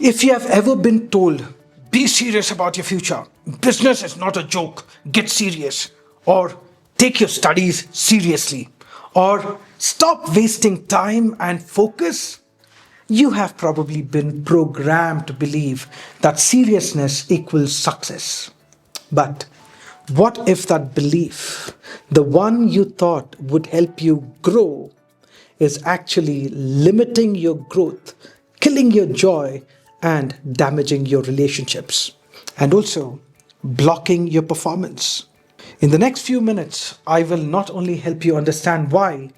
If you have ever been told, be serious about your future, business is not a joke, get serious, or take your studies seriously, or stop wasting time and focus, you have probably been programmed to believe that seriousness equals success. But what if that belief, the one you thought would help you grow, is actually limiting your growth, killing your joy, and damaging your relationships, and also blocking your performance? In the next few minutes, I will not only help you understand why,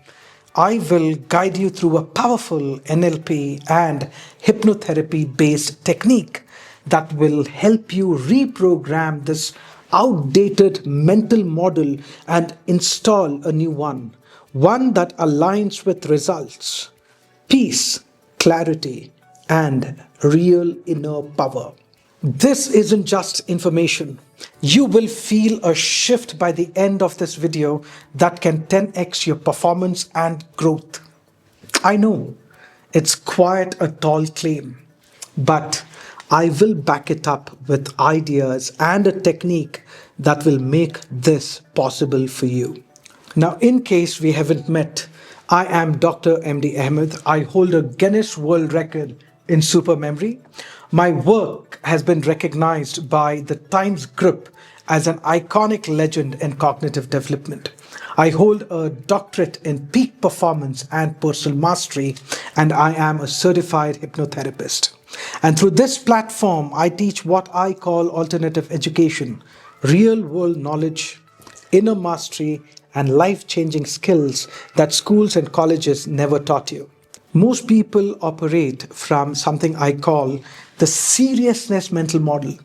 I will guide you through a powerful NLP and hypnotherapy based technique that will help you reprogram this outdated mental model and install a new one that aligns with results, peace, clarity, and real inner power. This isn't just information. You will feel a shift by the end of this video that can 10x your performance and growth. I know it's quite a tall claim, but I will back it up with ideas and a technique that will make this possible for you. Now, in case we haven't met, I am Dr. MD Ahmed. I hold a Guinness World Record in super memory. My work has been recognized by the Times Group as an iconic legend in cognitive development. I hold a doctorate in peak performance and personal mastery, and I am a certified hypnotherapist. And through this platform, I teach what I call alternative education, real world knowledge, inner mastery, and life changing skills that schools and colleges never taught you. Most people operate from something I call the seriousness mental model.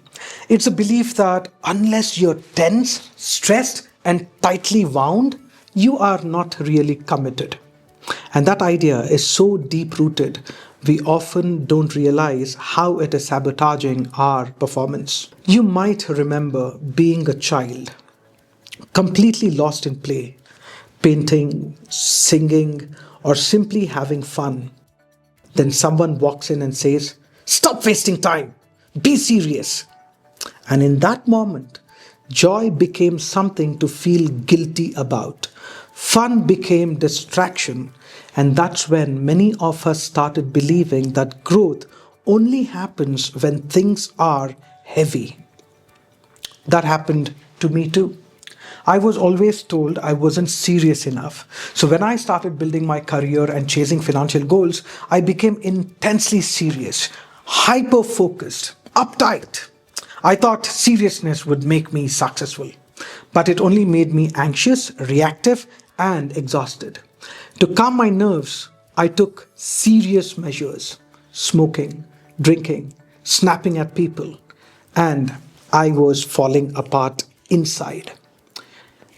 It's a belief that unless you're tense, stressed, and tightly wound, you are not really committed. And that idea is so deep rooted, we often don't realize how it is sabotaging our performance. You might remember being a child, completely lost in play, painting, singing, or simply having fun. Then someone walks in and says, stop wasting time, be serious. And in that moment, joy became something to feel guilty about. Fun became distraction. And that's when many of us started believing that growth only happens when things are heavy. That happened to me too. I was always told I wasn't serious enough. So when I started building my career and chasing financial goals, I became intensely serious, hyper focused, uptight. I thought seriousness would make me successful, but it only made me anxious, reactive, and exhausted. To calm my nerves, I took serious measures: smoking, drinking, snapping at people, and I was falling apart inside.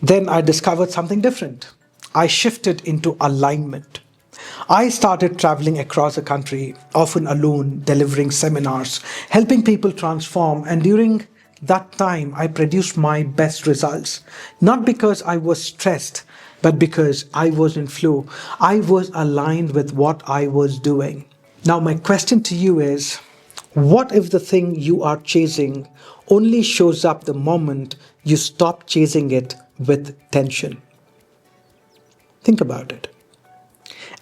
Then I discovered something different. I shifted into alignment. I started traveling across the country, often alone, delivering seminars, helping people transform, and during that time, I produced my best results. Not because I was stressed, but because I was in flow. I was aligned with what I was doing. Now, my question to you is, what if the thing you are chasing only shows up the moment you stop chasing it with tension? Think about it.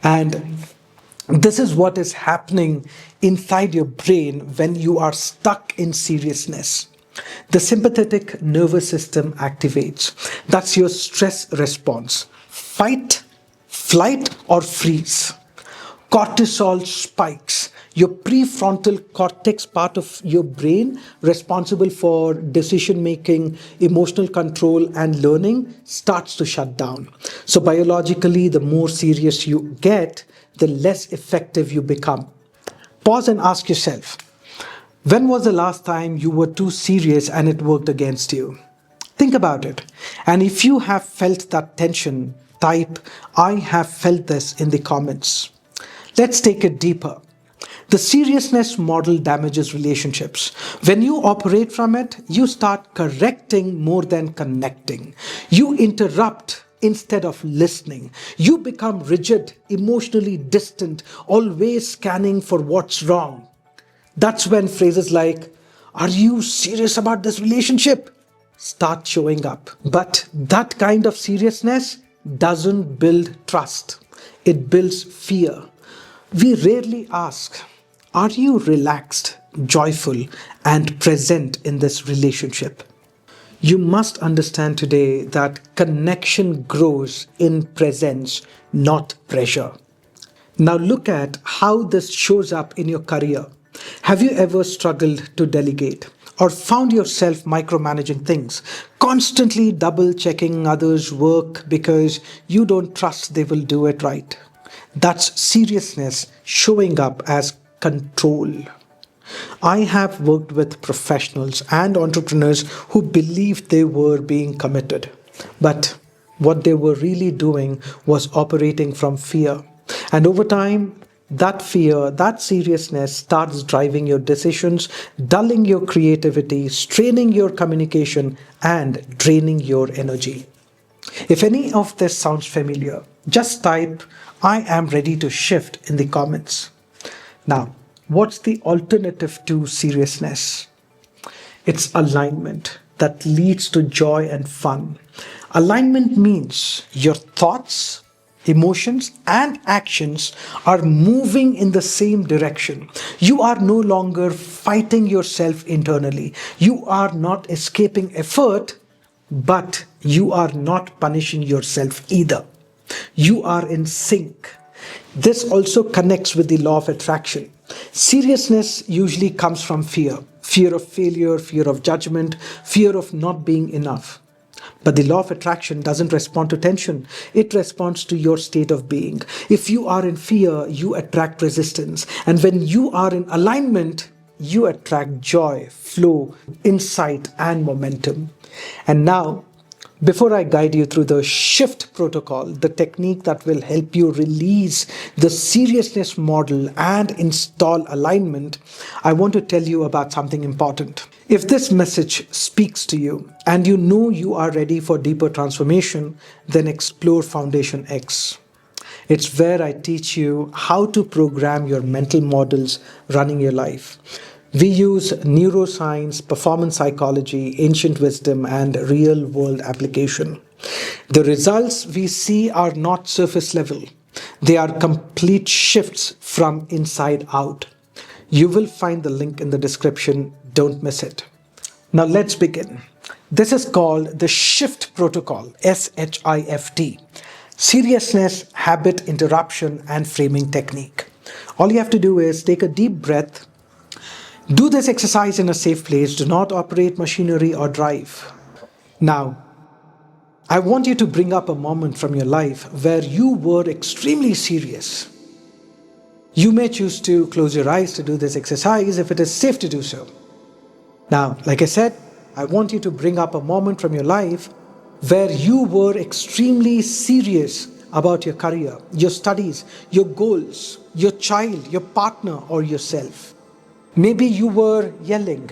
And this is what is happening inside your brain when you are stuck in seriousness. The sympathetic nervous system activates. That's your stress response. Fight, flight, or freeze. Cortisol spikes. Your prefrontal cortex, part of your brain responsible for decision making, emotional control, and learning, starts to shut down. So, biologically, the more serious you get, the less effective you become. Pause and ask yourself, when was the last time you were too serious and it worked against you? Think about it. And if you have felt that tension, type, I have felt this in the comments. Let's take it deeper. The seriousness model damages relationships. When you operate from it, you start correcting more than connecting. You interrupt instead of listening. You become rigid, emotionally distant, always scanning for what's wrong. That's when phrases like, "Are you serious about this relationship?" start showing up. But that kind of seriousness doesn't build trust, it builds fear. We rarely ask, "Are you relaxed, joyful, and present in this relationship?" You must understand today that connection grows in presence, not pressure. Now, look at how this shows up in your career. Have you ever struggled to delegate or found yourself micromanaging things, constantly double checking others' work because you don't trust they will do it right? That's seriousness showing up as control. I have worked with professionals and entrepreneurs who believed they were being committed, but what they were really doing was operating from fear. And over time, that fear, that seriousness starts driving your decisions, dulling your creativity, straining your communication, and draining your energy. If any of this sounds familiar, just type "I am ready to shift" in the comments. Now, what's the alternative to seriousness? It's alignment that leads to joy and fun. Alignment means your thoughts, emotions, and actions are moving in the same direction. You are no longer fighting yourself internally. You are not escaping effort, but you are not punishing yourself either. You are in sync. This also connects with the law of attraction. Seriousness usually comes from fear: fear of failure, fear of judgment, fear of not being enough. But the law of attraction doesn't respond to tension, it responds to your state of being. If you are in fear, you attract resistance. And when you are in alignment, you attract joy, flow, insight, and momentum. And now, before I guide you through the shift protocol, the technique that will help you release the seriousness model and install alignment, I want to tell you about something important. If this message speaks to you and you know you are ready for deeper transformation, then explore foundationX. It's where I teach you how to program your mental models running your life. We use neuroscience, performance psychology, ancient wisdom, and real world application. The results we see are not surface level, they are complete shifts from inside out. You will find the link in the description, don't miss it. Now let's begin. This is called the Shift Protocol, SHIFT. Seriousness, Habit Interruption, and Framing Technique. All you have to do is take a deep breath. Do this exercise in a safe place. Do not operate machinery or drive. Now, I want you to bring up a moment from your life where you were extremely serious. You may choose to close your eyes to do this exercise if it is safe to do so. Now, like I said, I want you to bring up a moment from your life where you were extremely serious about your career, your studies, your goals, your child, your partner, or yourself. Maybe you were yelling.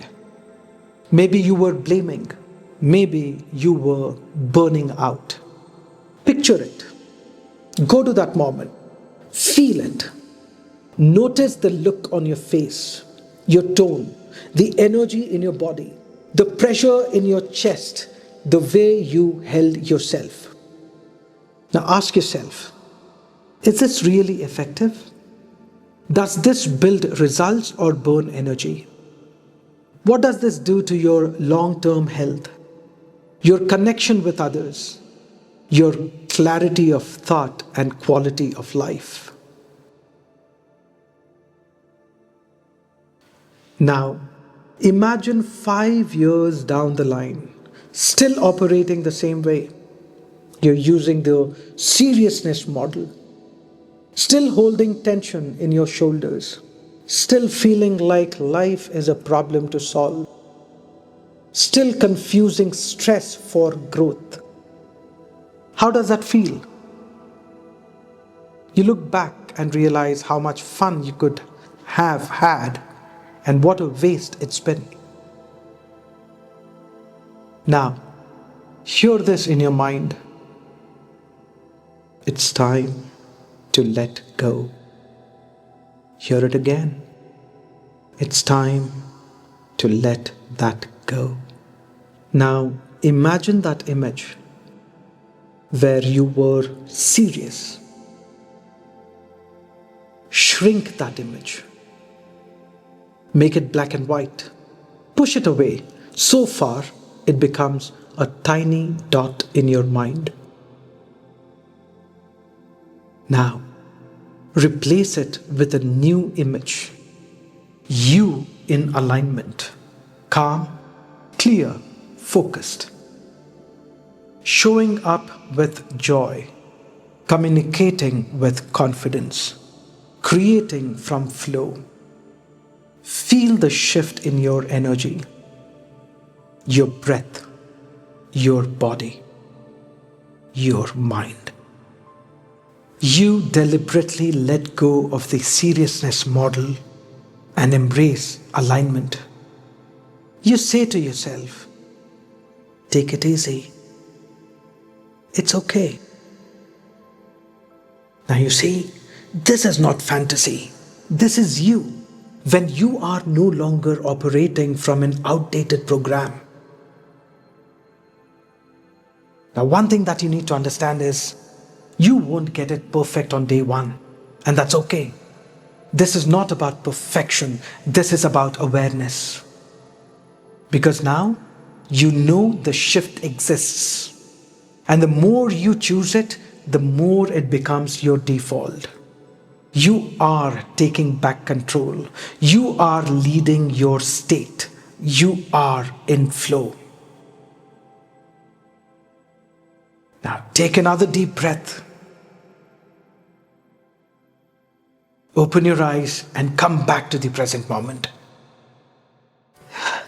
Maybe you were blaming. Maybe you were burning out. Picture it. Go to that moment. Feel it. Notice the look on your face, your tone, the energy in your body, the pressure in your chest, the way you held yourself. Now ask yourself, is this really effective? Does this build results or burn energy? What does this do to your long-term health, your connection with others, your clarity of thought and quality of life? Now, imagine 5 years down the line, still operating the same way. You're using the seriousness model, still holding tension in your shoulders, still feeling like life is a problem to solve, still confusing stress for growth. How does that feel? You look back and realize how much fun you could have had and what a waste it's been. Now, hear this in your mind. It's time to let go. Hear it again. It's time to let that go. Now, imagine that image where you were serious. Shrink that image. Make it black and white. Push it away so far it becomes a tiny dot in your mind. Now, replace it with a new image. You in alignment, calm, clear, focused. Showing up with joy, communicating with confidence, creating from flow. Feel the shift in your energy, your breath, your body, your mind. You deliberately let go of the seriousness model and embrace alignment. You say to yourself, take it easy. It's okay. Now you see, this is not fantasy. This is you. When you are no longer operating from an outdated program. Now, one thing that you need to understand is you won't get it perfect on day one, and that's okay. This is not about perfection. This is about awareness. Because now you know the shift exists. And the more you choose it, the more it becomes your default. You are taking back control. You are leading your state. You are in flow. Now take another deep breath. Open your eyes and come back to the present moment.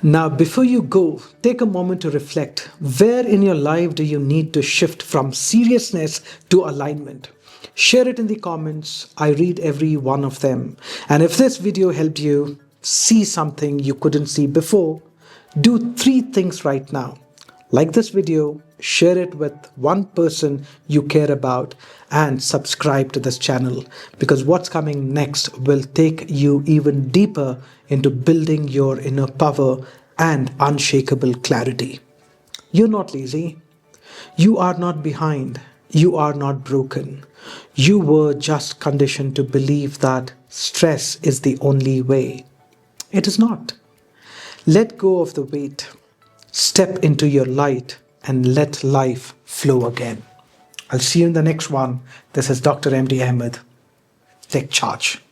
Now, before you go, take a moment to reflect. Where in your life do you need to shift from seriousness to alignment? Share it in the comments. I read every one of them. And if this video helped you see something you couldn't see before, do 3 things right now. Like this video, share it with one person you care about, and subscribe to this channel, because what's coming next will take you even deeper into building your inner power and unshakable clarity. You're not lazy. You are not behind. You are not broken. You were just conditioned to believe that stress is the only way. It is not. Let go of the weight. Step into your light and let life flow again. I'll see you in the next one. This is Dr. MD Ahmed. Take charge.